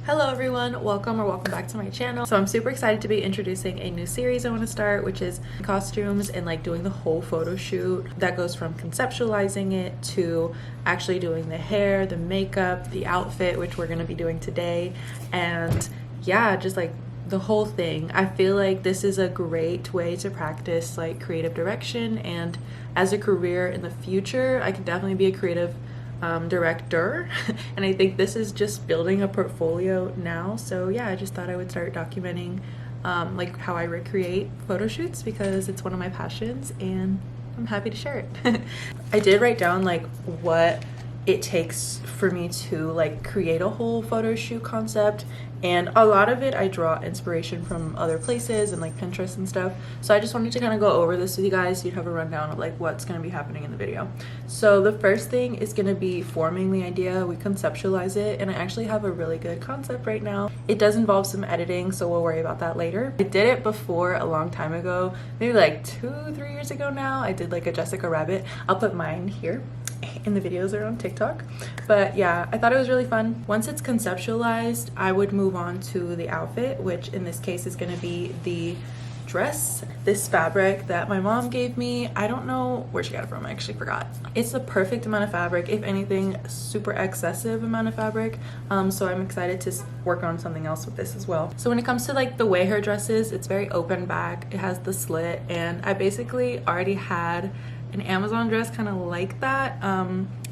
Hello everyone, welcome back to my channel. So I'm super excited to be introducing a new series I want to start, which is costumes and like doing the whole photo shoot that goes from conceptualizing it to actually doing the hair, the makeup, the outfit, which we're going to be doing today, and yeah, just like the whole thing. I feel like this is a great way to practice like creative direction, and as a career in the future I can definitely be a creative director and I think this is just building a portfolio now. So yeah, I just thought I would start documenting like how I recreate photo shoots because it's one of my passions and I'm happy to share it. I did write down like what it takes for me to like create a whole photo shoot concept, and a lot of it I draw inspiration from other places and like Pinterest and stuff. So I just wanted to kind of go over this with you guys so you'd have a rundown of like what's going to be happening in the video. So the first thing is going to be forming the idea. We conceptualize it, and I actually have a really good concept right now. It does involve some editing, so we'll worry about that later. I did it before a long time ago, maybe like 2-3 years ago now. I did like a Jessica Rabbit. I'll put mine here in the videos are on TikTok. But yeah, I thought it was really fun. Once it's conceptualized, I would move on to the outfit, which in this case is going to be the dress. This fabric that my mom gave me, I don't know where she got it from, I actually forgot. It's the perfect amount of fabric, if anything super excessive amount of fabric, so I'm excited to work on something else with this as well. So when it comes to like the way her dress is, it's very open back, it has the slit, and I basically already had an Amazon dress kind of like that.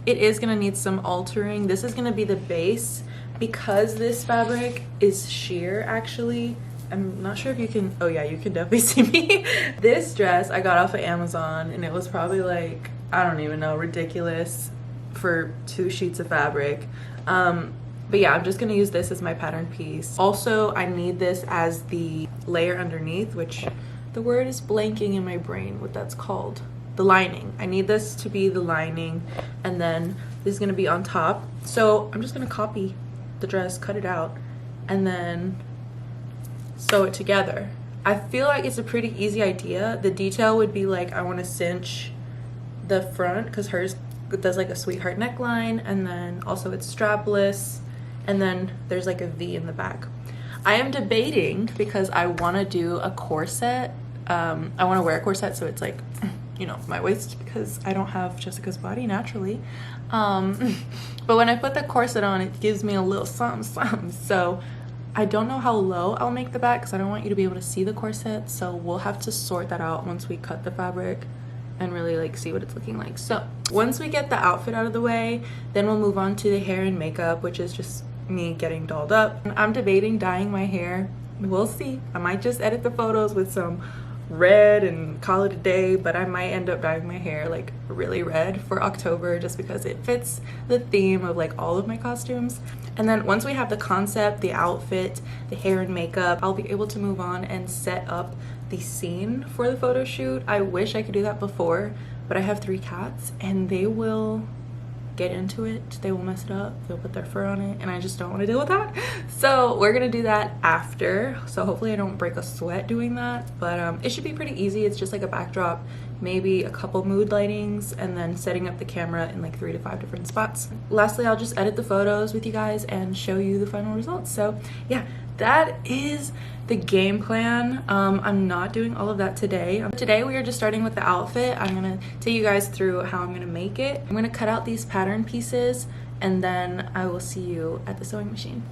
It is gonna need some altering. This is gonna be the base because this fabric is sheer. Actually, I'm not sure if you can, oh yeah, you can definitely see me. This dress I got off of Amazon and it was probably like, I don't even know, ridiculous for 2 sheets of fabric. But yeah, I'm just gonna use this as my pattern piece. Also, I need this as the layer underneath, which the word is blanking in my brain what that's called. The lining. I need this to be the lining, and then this is going to be on top. So I'm just going to copy the dress, cut it out, and then sew it together. I feel like it's a pretty easy idea. The detail would be like I want to cinch the front because hers does like a sweetheart neckline, and then also it's strapless, and then there's like a V in the back. I am debating because I want to do a corset. I want to wear a corset so it's like, you know, my waist, because I don't have Jessica's body naturally. But when I put the corset on, it gives me a little something. So I don't know how low I'll make the back because I don't want you to be able to see the corset. So we'll have to sort that out once we cut the fabric and really like see what it's looking like. So once we get the outfit out of the way, then we'll move on to the hair and makeup, which is just me getting dolled up. I'm debating dyeing my hair. We'll see. I might just edit the photos with some red and call it a day, but I might end up dyeing my hair like really red for October just because it fits the theme of like all of my costumes. And then once we have the concept, the outfit, the hair and makeup, I'll be able to move on and set up the scene for the photo shoot. I wish I could do that before, but I have 3 cats and they will get into it, they will mess it up, they'll put their fur on it, and I just don't want to deal with that. So we're gonna do that after, so hopefully I don't break a sweat doing that, but it should be pretty easy. It's just like a backdrop, maybe a couple mood lightings, and then setting up the camera in like 3 to 5 different spots. Lastly, I'll just edit the photos with you guys and show you the final results. So yeah, that is the game plan. I'm not doing all of that today. Today we are just starting with the outfit. I'm gonna take you guys through how I'm gonna make it. I'm gonna cut out these pattern pieces, and then I will see you at the sewing machine.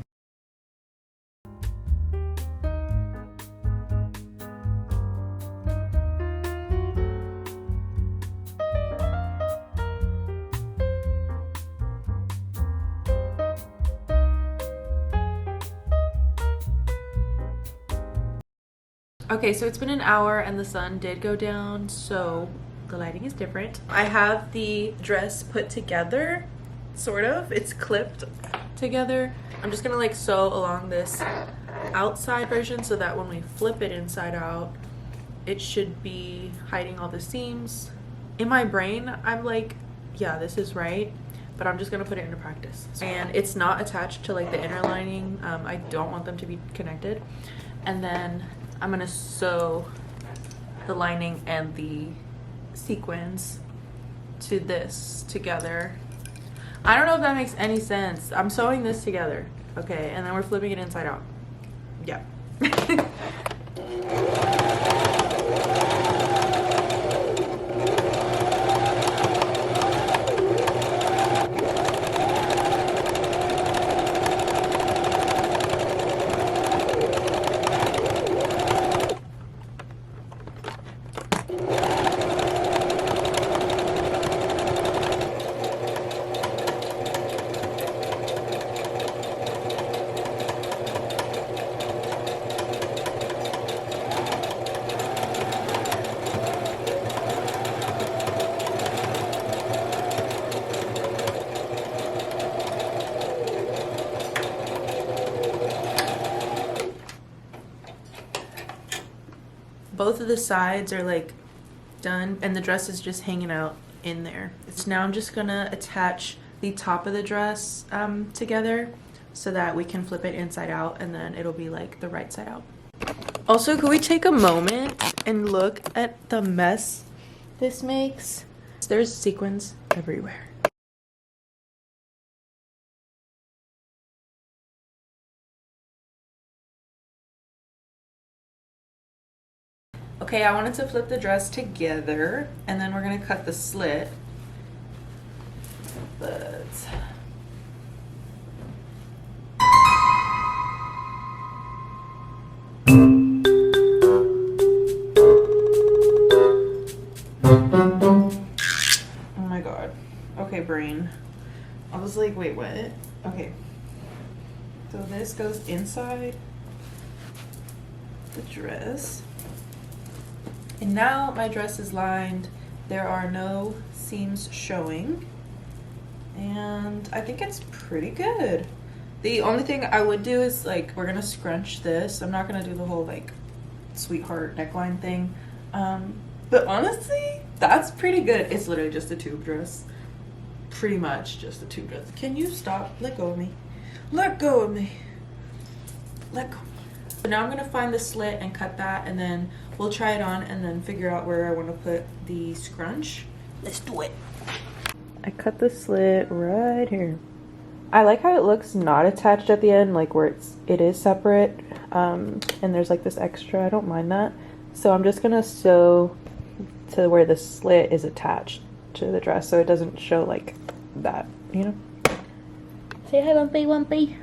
Okay, so it's been an hour and the sun did go down, so the lighting is different. I have the dress put together, sort of. It's clipped together. I'm just gonna like sew along this outside version so that when we flip it inside out, it should be hiding all the seams. In my brain, I'm like, yeah, this is right, but I'm just gonna put it into practice. And it's not attached to like the inner lining. I don't want them to be connected. And then I'm gonna sew the lining and the sequins to this together. I don't know if that makes any sense. I'm sewing this together. Okay, and then we're flipping it inside out. Yeah. Both of the sides are like done and the dress is just hanging out in there. So now I'm just gonna attach the top of the dress together so that we can flip it inside out and then it'll be like the right side out. Also, could we take a moment and look at the mess this makes? There's sequins everywhere. Okay, I wanted to flip the dress together and then we're gonna cut the slit. But oh my god. Okay, brain. I was like, wait, what? Okay. So this goes inside the dress. And now my dress is lined. There are no seams showing. And I think it's pretty good. The only thing I would do is like, we're gonna scrunch this. I'm not gonna do the whole like sweetheart neckline thing. But honestly, that's pretty good. It's literally just a tube dress. Pretty much just a tube dress. Can you stop? Let go of me. Let go of me. Let go. So now I'm gonna find the slit and cut that, and then we'll try it on and then figure out where I want to put the scrunch. Let's do it. I cut the slit right here. I like how it looks not attached at the end, like where it is separate, and there's like this extra. I don't mind that. So I'm just gonna sew to where the slit is attached to the dress so it doesn't show like that, you know? Say hi, Lumpy Lumpy.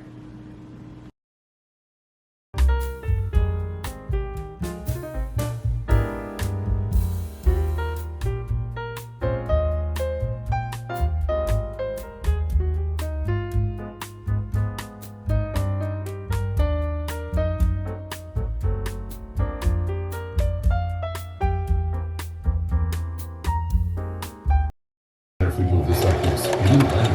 If we move this like this, you and that,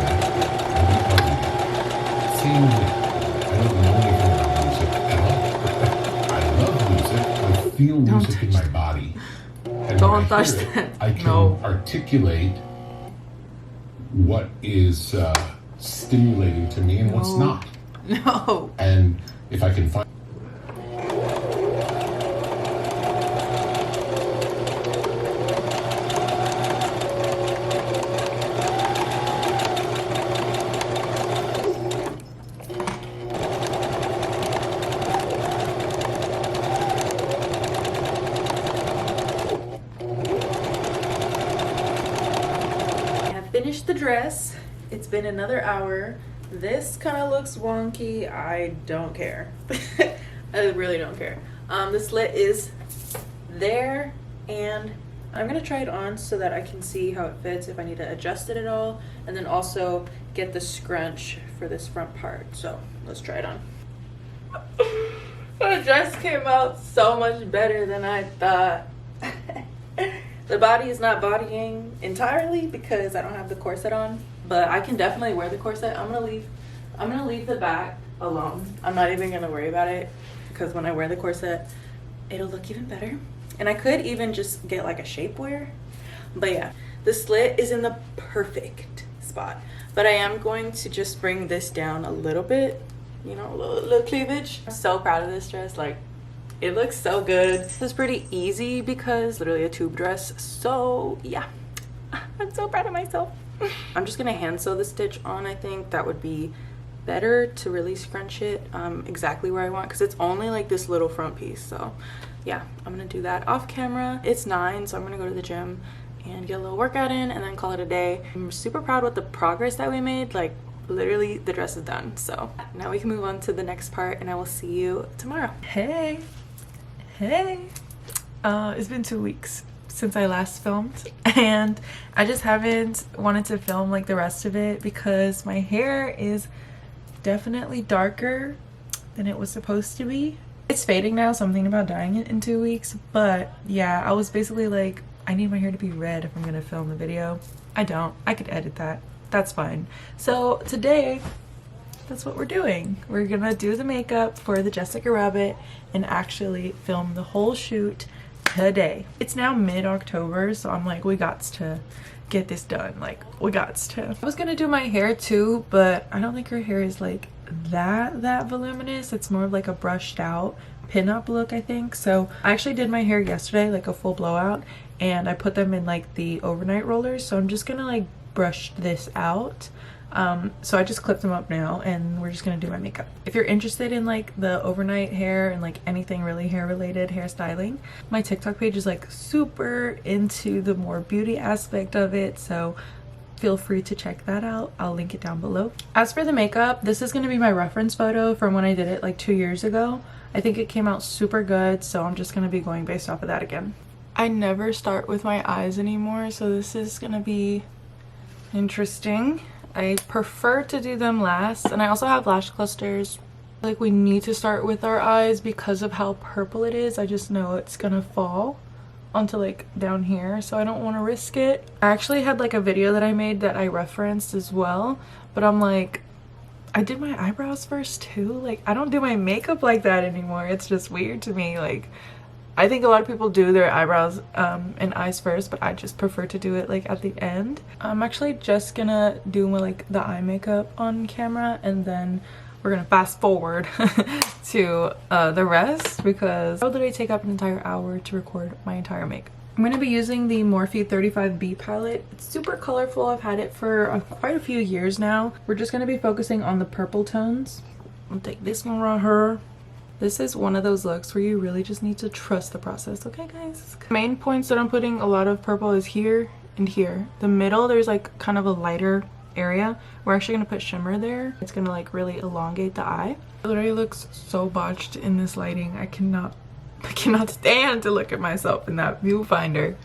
seeing I don't know anything about music at all. I love music. I feel music in my body. And Don't touch that. I can No. articulate what is stimulating to me and what's not. No. And if I can find Finished the dress. It's been another hour. This kind of looks wonky. I don't care. I really don't care. The slit is there and I'm gonna try it on so that I can see how it fits, if I need to adjust it at all, and then also get the scrunch for this front part. So let's try it on. The dress came out so much better than I thought. The body is not bodying entirely because I don't have the corset on, but I can definitely wear the corset. I'm gonna leave the back alone. I'm not even gonna worry about it because when I wear the corset, it'll look even better. And I could even just get like a shapewear. But yeah, the slit is in the perfect spot. But I am going to just bring this down a little bit, you know, a little cleavage. I'm so proud of this dress. Like, it looks so good. This is pretty easy because it's literally a tube dress. So yeah, I'm so proud of myself. I'm just gonna hand sew the stitch on. I think that would be better to really scrunch it exactly where I want, because it's only like this little front piece. So yeah, I'm gonna do that off camera. It's 9, so I'm gonna go to the gym and get a little workout in and then call it a day. I'm super proud with the progress that we made. Like literally the dress is done. So now we can move on to the next part and I will see you tomorrow. Hey. It's been 2 weeks since I last filmed, and I just haven't wanted to film like the rest of it because my hair is definitely darker than it was supposed to be. It's fading now, so I'm thinking about dyeing it in 2 weeks. But yeah, I was basically like, I need my hair to be red if I'm gonna film the video. I don't. I could edit that. That's fine. So today, that's what we're doing. We're gonna do the makeup for the Jessica Rabbit and actually film the whole shoot today. It's now mid-October, so I'm like, we gots to get this done. Like, we gots to. I was gonna do my hair too, but I don't think her hair is like that voluminous. It's more of like a brushed out pin-up look, I think. So I actually did my hair yesterday, like a full blowout, and I put them in like the overnight rollers. So I'm just gonna like brush this out. So I just clipped them up now and we're just gonna do my makeup. If you're interested in like the overnight hair and like anything really hair related, hairstyling, my TikTok page is like super into the more beauty aspect of it, so feel free to check that out. I'll link it down below. As for the makeup, this is gonna be my reference photo from when I did it like 2 years ago. I think it came out super good, so I'm just gonna be going based off of that again. I never start with my eyes anymore, so this is gonna be interesting. I prefer to do them last, and I also have lash clusters. Like, we need to start with our eyes because of how purple it is. I just know it's gonna fall onto like down here, so I don't want to risk it. I actually had like a video that I made that I referenced as well, but I'm like, I did my eyebrows first too. Like, I don't do my makeup like that anymore. It's just weird to me. Like, I think a lot of people do their eyebrows and eyes first, but I just prefer to do it like at the end. I'm actually just gonna do like the eye makeup on camera, and then we're gonna fast forward to the rest, because how did I take up an entire hour to record my entire makeup? I'm gonna be using the Morphe 35B palette. It's super colorful. I've had it for quite a few years now. We're just gonna be focusing on the purple tones. I'll take this one right here. This is one of those looks where you really just need to trust the process, okay guys? Main points that I'm putting a lot of purple is here and here. The middle, there's like kind of a lighter area. We're actually gonna put shimmer there. It's gonna like really elongate the eye. It literally looks so botched in this lighting. I cannot stand to look at myself in that viewfinder.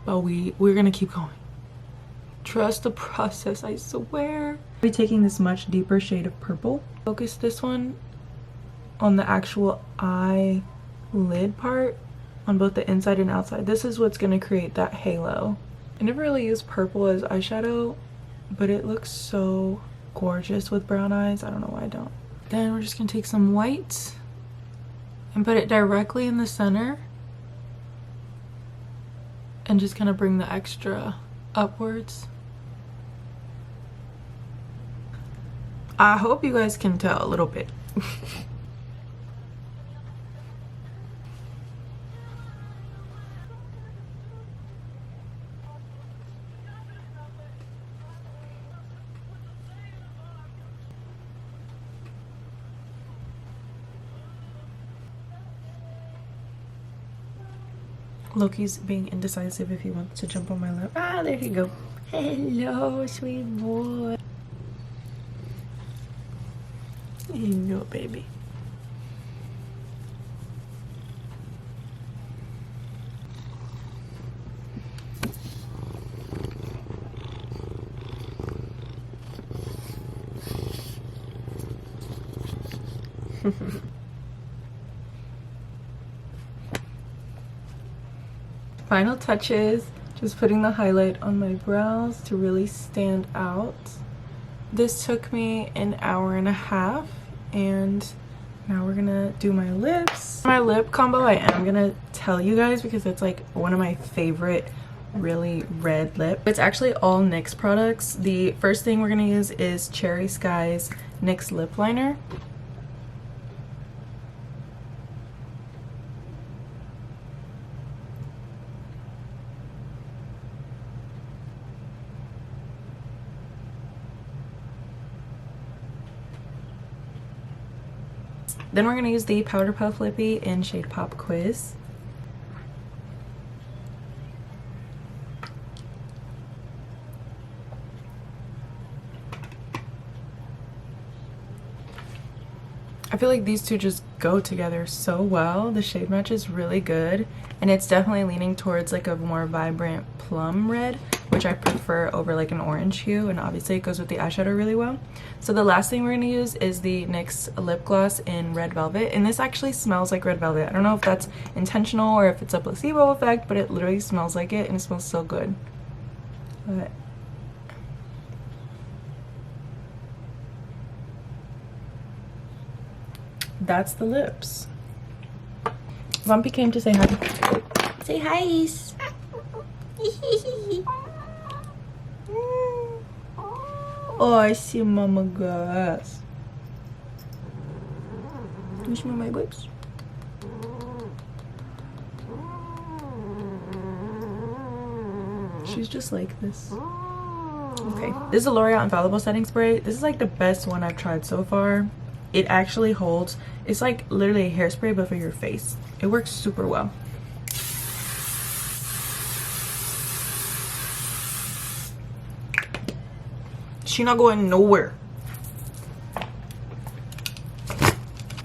But we're gonna keep going. Trust the process, I swear. I'll be taking this much deeper shade of purple. Focus this one on the actual eye lid part on both the inside and outside. This is what's going to create that halo. I never really used purple as eyeshadow, but it looks so gorgeous with brown eyes. I don't know why I don't. Then we're just going to take some white and put it directly in the center and just kind of bring the extra upwards. I hope you guys can tell a little bit. Loki's being indecisive if he wants to jump on my lap. Ah, there you go. Hello, sweet boy. Hello, baby. Final touches, just putting the highlight on my brows to really stand out. This took me an hour and a half, and now we're gonna do my lips. My lip combo I am gonna tell you guys because it's like one of my favorite really red lip. It's actually all NYX products. The first thing we're gonna use is Cherry Sky's NYX lip liner. Then we're going to use the Powder Puff Lippy in shade Pop Quiz. I feel like these two just go together so well. The shade match is really good, and it's definitely leaning towards like a more vibrant plum red, which I prefer over like an orange hue, and obviously it goes with the eyeshadow really well. So the last thing we're going to use is the NYX lip gloss in Red Velvet, and this actually smells like Red Velvet. I don't know if that's intentional or if it's a placebo effect, but it literally smells like it, and it smells so good. But that's the lips. Bumpy came to say hi. Say hi. Oh, I see Mama Gus. Do you smell my lips? She's just like this. Okay, this is a L'Oreal Infallible Setting Spray. This is like the best one I've tried so far. It actually holds. It's like literally a hairspray but for your face. It works super well. She's not going nowhere.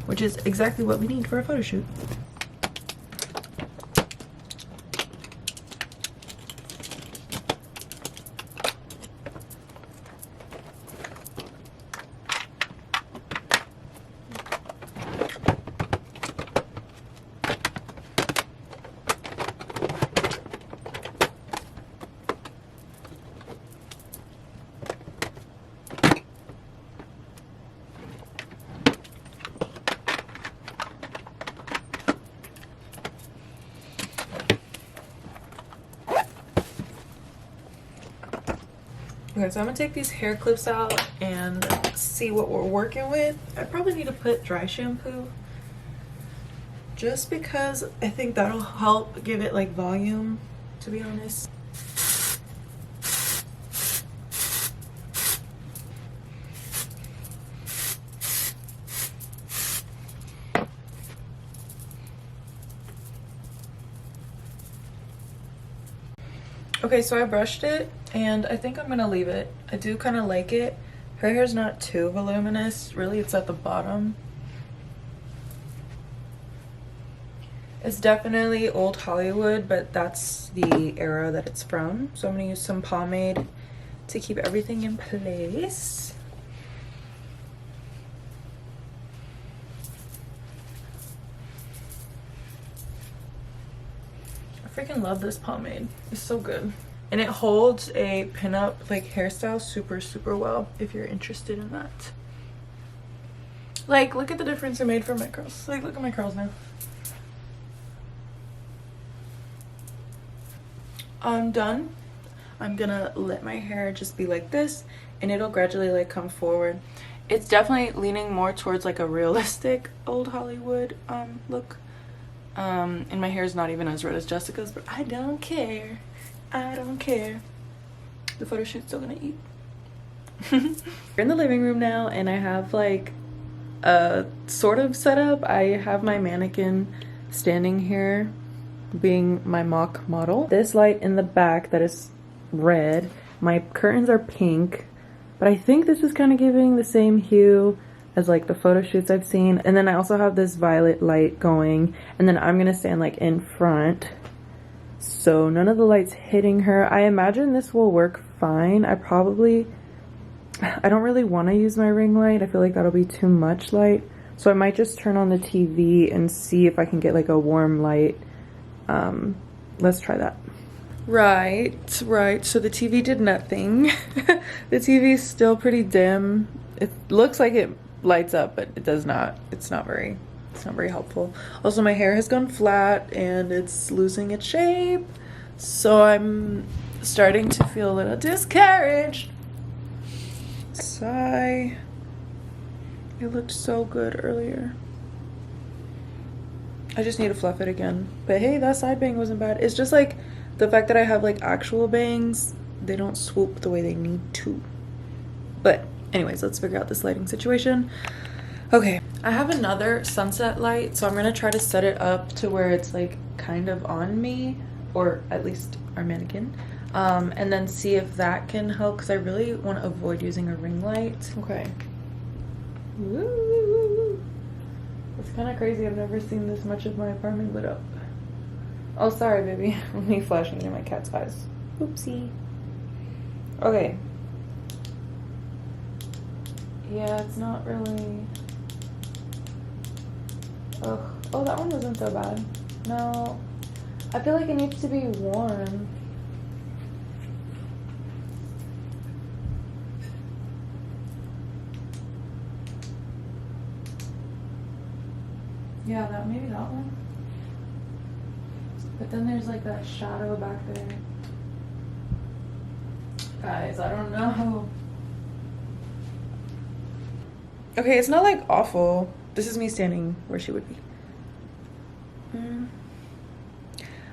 Which is exactly what we need for a photo shoot. Okay, so I'm gonna take these hair clips out and see what we're working with. I probably need to put dry shampoo just because I think that'll help give it like volume, to be honest. Okay, so I brushed it and I think I'm gonna leave it. I do kind of like it. Her hair's not too voluminous. Really, it's at the bottom. It's definitely old Hollywood, but that's the era that it's from. So I'm gonna use some pomade to keep everything in place. I freaking love this pomade. It's so good. And it holds a pinup like hairstyle super well if you're interested in that. Like, look at the difference it made for my curls. Like, look at my curls now. I'm done. I'm gonna let my hair just be like this and it'll gradually like come forward. It's definitely leaning more towards like a realistic old Hollywood look. And my hair is not even as red as Jessica's, but I don't care. I don't care. The photo shoot's still gonna eat. We're in the living room now and I have like a sort of setup. I have my mannequin standing here being my mock model. This light in the back that is red. My curtains are pink, but I think this is kind of giving the same hue as like the photo shoots I've seen. And then I also have this violet light going, and then I'm gonna stand like in front so none of the light's hitting her. I imagine this will work fine. I don't really want to use my ring light. I feel like that'll be too much light, so I might just turn on the TV and see if I can get like a warm light. Let's try that. Right, so the TV did nothing. The TV is still pretty dim. It looks like it lights up, but it does not. It's not very helpful. Also, my hair has gone flat and it's losing its shape, so I'm starting to feel a little discouraged. Sigh. It looked so good earlier. I just need to fluff it again. But hey, that side bang wasn't bad. It's just like the fact that I have like actual bangs, they don't swoop the way they need to. But anyways, let's figure out this lighting situation. Okay, I have another sunset light, so I'm gonna try to set it up to where it's like kind of on me, or at least our mannequin, and then see if that can help, because I really want to avoid using a ring light. Okay. Woo! It's kind of crazy. I've never seen this much of my apartment lit up. Oh, sorry, baby. Me flashing in my cat's eyes. Oopsie. Okay. Yeah, it's not really... Ugh. Oh, that one wasn't so bad. No. I feel like it needs to be warm. Yeah, maybe that one. But then there's like that shadow back there. Guys, I don't know. Okay, it's not like awful. This is me standing where she would be.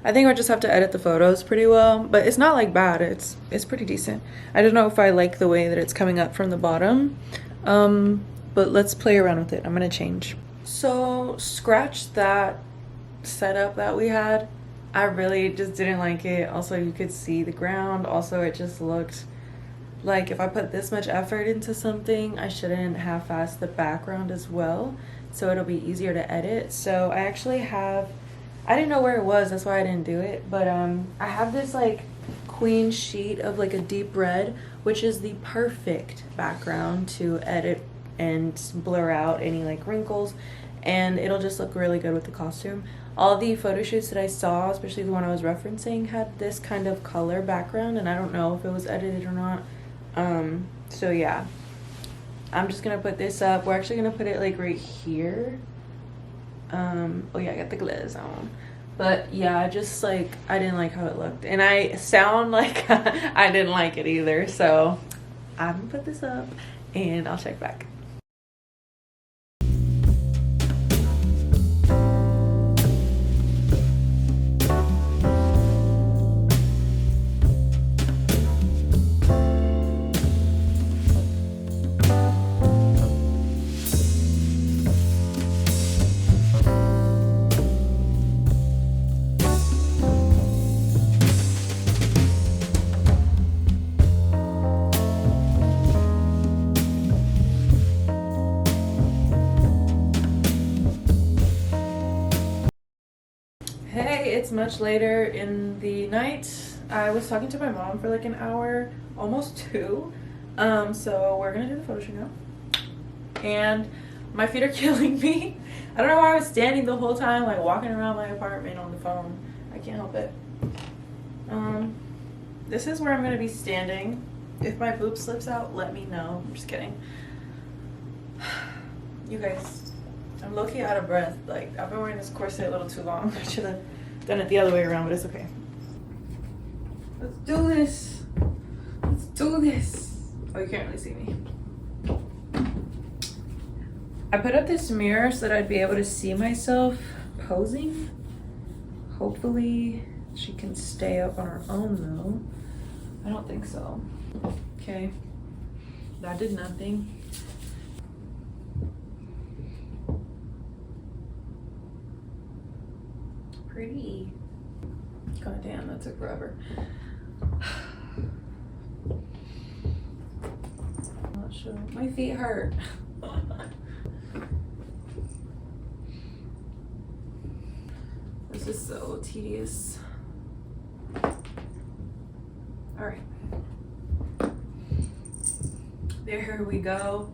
I think I just have to edit the photos pretty well, but it's not like bad. It's pretty decent. I don't know if I like the way that it's coming up from the bottom, but let's play around with it. I'm gonna change. So scratch that setup that we had. I really just didn't like it. Also, you could see the ground. Also, it just looked like if I put this much effort into something, I shouldn't half-ass the background as well, so it'll be easier to edit. So I actually have, I didn't know where it was, that's why I didn't do it, but I have this like queen sheet of like a deep red, which is the perfect background to edit and blur out any like wrinkles, and it'll just look really good with the costume. All the photo shoots that I saw, especially the one I was referencing, had this kind of color background, and I don't know if it was edited or not. So yeah, I'm just gonna put this up. We're actually gonna put it like right here. Oh yeah, I got the glaze on. But yeah, just like, I didn't like how it looked, and I sound like I didn't like it either. So I'm gonna put this up and I'll check back. Hey, it's much later in the night. I was talking to my mom for like an hour, almost 2. So we're gonna do the photo shoot now. And my feet are killing me. I don't know why I was standing the whole time, like walking around my apartment on the phone. I can't help it. This is where I'm gonna be standing. If my boob slips out, let me know. I'm just kidding. You guys, I'm low-key out of breath. Like, I've been wearing this corset a little too long. I should have done it the other way around, but it's okay. Let's do this. Let's do this. Oh, you can't really see me. I put up this mirror so that I'd be able to see myself posing. Hopefully she can stay up on her own though. I don't think so. Okay, that did nothing. Pretty. God damn, that took forever. I'm not sure. My feet hurt. This is so tedious. All right. There we go.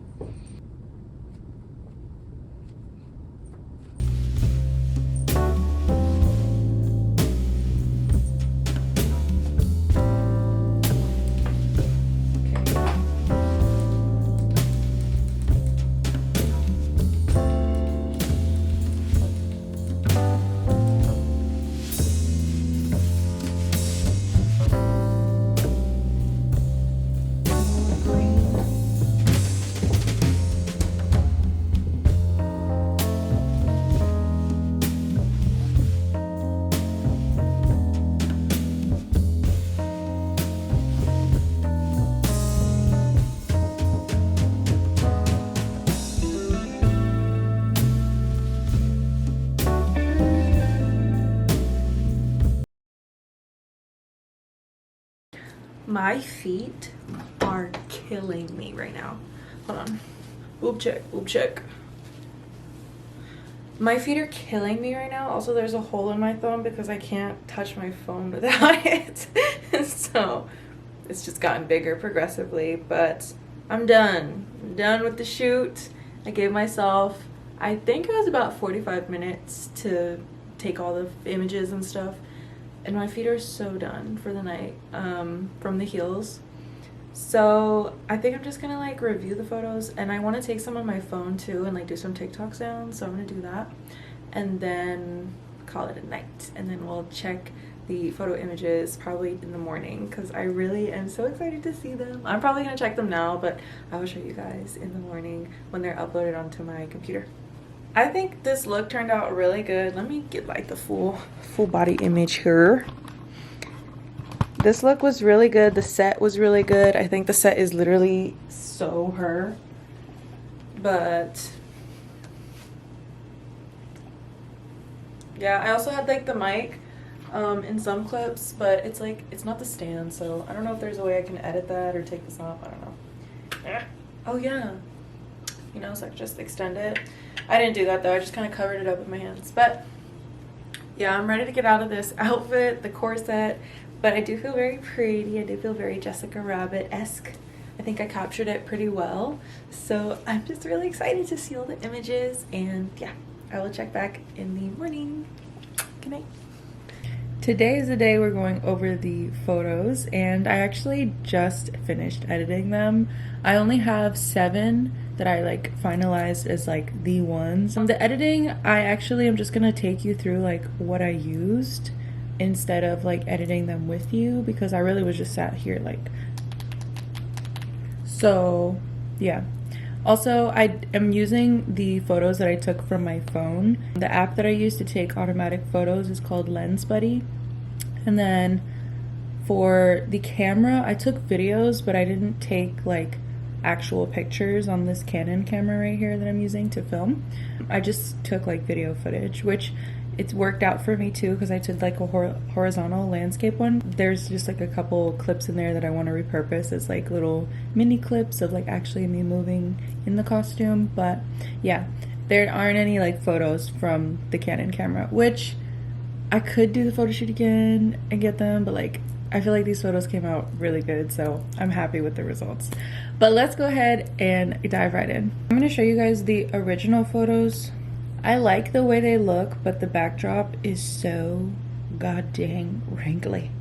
My feet are killing me right now. Hold on. Boob check, boob check. My feet are killing me right now. Also, there's a hole in my thumb because I can't touch my phone without it. So it's just gotten bigger progressively, but I'm done. I'm done with the shoot. I gave myself, I think it was about 45 minutes to take all the images and stuff. And my feet are so done for the night from the heels. So I think I'm just gonna like review the photos, and I want to take some on my phone too and like do some TikTok sounds, so I'm gonna do that and then call it a night, and then we'll check the photo images probably in the morning because I really am so excited to see them. I'm probably gonna check them now, but I will show you guys in the morning when they're uploaded onto my computer. I think this look turned out really good. Let me get like the full body image here. This look was really good. The set was really good. I think the set is literally so her. But yeah, I also had like the mic in some clips, but it's like, it's not the stand, so I don't know if there's a way I can edit that or take this off. I don't know. Oh yeah, you know, so I could just extend it. I didn't do that though. I just kind of covered it up with my hands. But yeah, I'm ready to get out of this outfit, the corset. But I do feel very pretty. I do feel very Jessica Rabbit-esque. I think I captured it pretty well. So I'm just really excited to see all the images. And yeah, I will check back in the morning. Good night. Today is the day we're going over the photos. And I actually just finished editing them. I only have 7 that I like finalized as like the ones. The editing, I actually am just going to take you through like what I used instead of like editing them with you, because I really was just sat here like. So yeah, also I am using the photos that I took from my phone. The app that I use to take automatic photos is called Lens Buddy. And then for the camera, I took videos, but I didn't take like actual pictures on this Canon camera right here that I'm using to film. I just took like video footage, which it's worked out for me too, because I took like a horizontal landscape one. There's just like a couple clips in there that I want to repurpose as like little mini clips of like actually me moving in the costume. But yeah, there aren't any like photos from the Canon camera, which I could do the photo shoot again and get them, but like I feel like these photos came out really good, so I'm happy with the results. But let's go ahead and dive right in. I'm going to show you guys the original photos. I like the way they look, but the backdrop is so god dang wrinkly.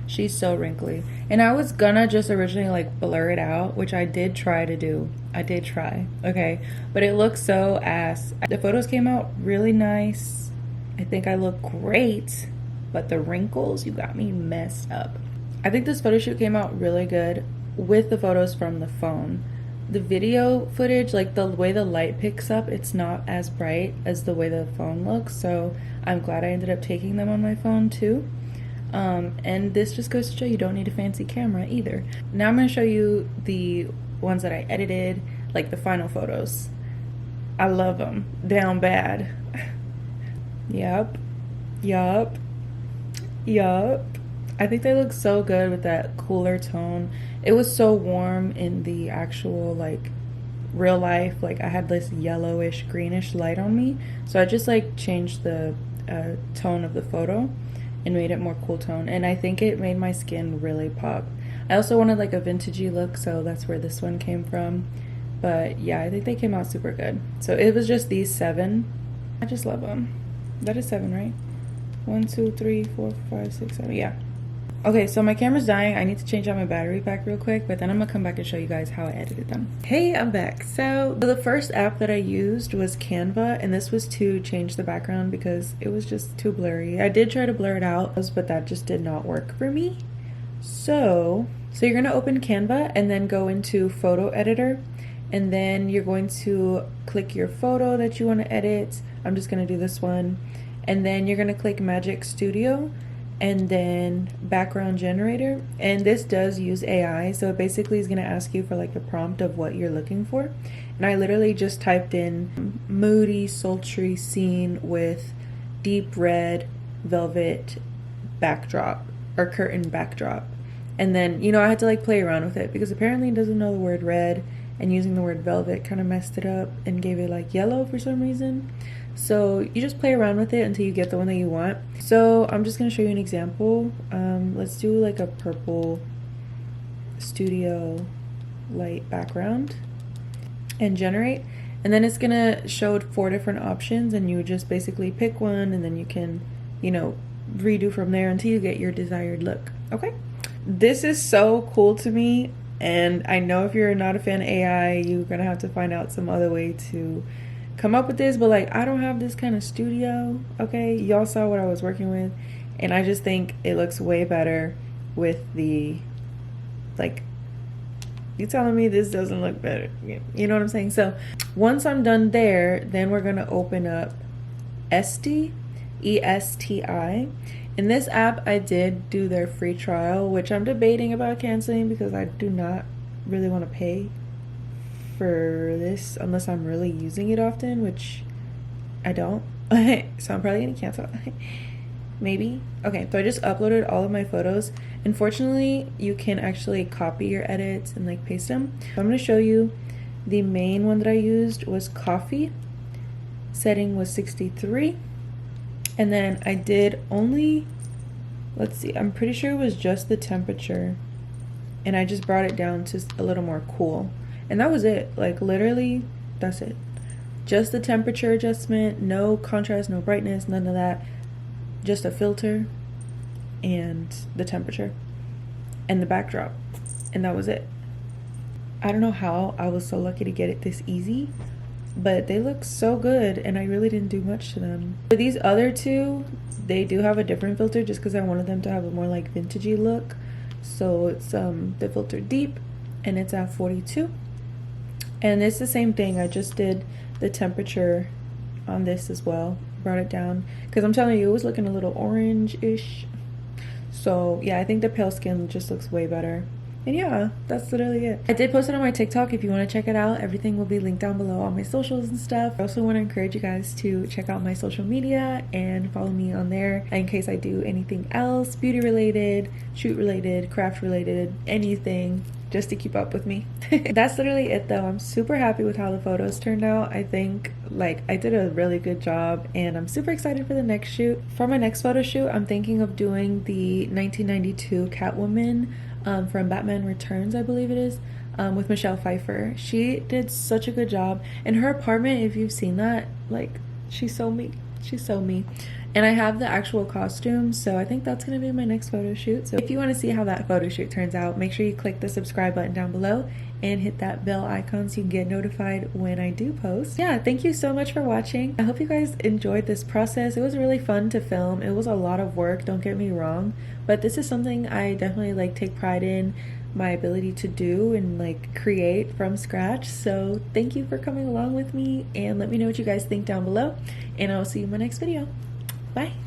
She's so wrinkly. And I was gonna just originally like blur it out, which I did try to do. I did try, okay? But it looks so ass. The photos came out really nice. I think I look great, but the wrinkles, you got me messed up. I think this photo shoot came out really good with the photos from the phone. The video footage, like the way the light picks up, it's not as bright as the way the phone looks, so I'm glad I ended up taking them on my phone too. And this just goes to show you don't need a fancy camera either. Now I'm going to show you the ones that I edited, like the final photos. I love them down bad. Yup. I think they look so good with that cooler tone. It was so warm in the actual like real life. Like I had this yellowish greenish light on me, so I just like changed the tone of the photo and made it more cool tone, and I think it made my skin really pop. I also wanted like a vintagey look, so that's where this one came from. But yeah, I think they came out super good. So it was just these 7. I just love them. That is 7, right? 1, 2, 3, 4, 5, 6, 7. Yeah. Okay, so my camera's dying. I need to change out my battery pack real quick, but then I'm gonna come back and show you guys how I edited them. Hey, I'm back. So the first app that I used was Canva, and this was to change the background because it was just too blurry. I did try to blur it out, but that just did not work for me. So you're gonna open Canva and then go into photo editor, and then you're going to click your photo that you want to edit. I'm just gonna do this one, and then you're gonna click Magic Studio and then background generator, and this does use AI, so it basically is going to ask you for like the prompt of what you're looking for. And I literally just typed in moody sultry scene with deep red velvet backdrop or curtain backdrop, And then, you know, I had to like play around with it because apparently it doesn't know the word red, and using the word velvet kind of messed it up and gave it like yellow for some reason. So you just play around with it until you get the one that you want. So I'm just going to show you an example. Let's do like a purple studio light background and generate. And then it's going to show 4 different options, and you would just basically pick one, and then you can, you know, redo from there until you get your desired look. Okay? This is so cool to me. And I know if you're not a fan of AI, you're going to have to find out some other way to come up with this. But like, I don't have this kind of studio, okay? Y'all saw what I was working with. And I just think it looks way better with the, like, you telling me this doesn't look better. You know what I'm saying? So once I'm done there, then we're going to open up Esti, E-S-T-I. In this app, I did do their free trial, which I'm debating about canceling because I do not really want to pay for this unless I'm really using it often, which I don't. So I'm probably going to cancel. Maybe. Okay, so I just uploaded all of my photos. Unfortunately, you can actually copy your edits and like paste them. So I'm going to show you the main one that I used was coffee. Setting was 63. And then I did only, let's see, I'm pretty sure it was just the temperature. And I just brought it down to a little more cool. And that was it. Like literally, that's it. Just the temperature adjustment, no contrast, no brightness, none of that. Just a filter and the temperature and the backdrop. And that was it. I don't know how I was so lucky to get it this easy, but they look so good and I really didn't do much to them. For these other two, they do have a different filter just because I wanted them to have a more like vintagey look. So it's the filter deep and it's at 42. And it's the same thing. I just did the temperature on this as well. Brought it down because I'm telling you, it was looking a little orange-ish. So yeah, I think the pale skin just looks way better. And yeah, that's literally it. I did post it on my TikTok if you want to check it out. Everything will be linked down below on my socials and stuff. I also want to encourage you guys to check out my social media and follow me on there in case I do anything else, beauty related, shoot related, craft related, anything, just to keep up with me. That's literally it though. I'm super happy with how the photos turned out. I think like I did a really good job and I'm super excited for the next shoot. For my next photo shoot, I'm thinking of doing the 1992 Catwoman from Batman Returns, I believe it is, with Michelle Pfeiffer. She did such a good job. And her apartment, if you've seen that, like, she's so me. She's so me. And I have the actual costume, so I think that's going to be my next photo shoot. So if you want to see how that photo shoot turns out, make sure you click the subscribe button down below and hit that bell icon so you can get notified when I do post. Yeah, thank you so much for watching. I hope you guys enjoyed this process. It was really fun to film. It was a lot of work, don't get me wrong, but this is something I definitely like take pride in, my ability to do and like create from scratch. So thank you for coming along with me and let me know what you guys think down below, and I'll see you in my next video. Bye.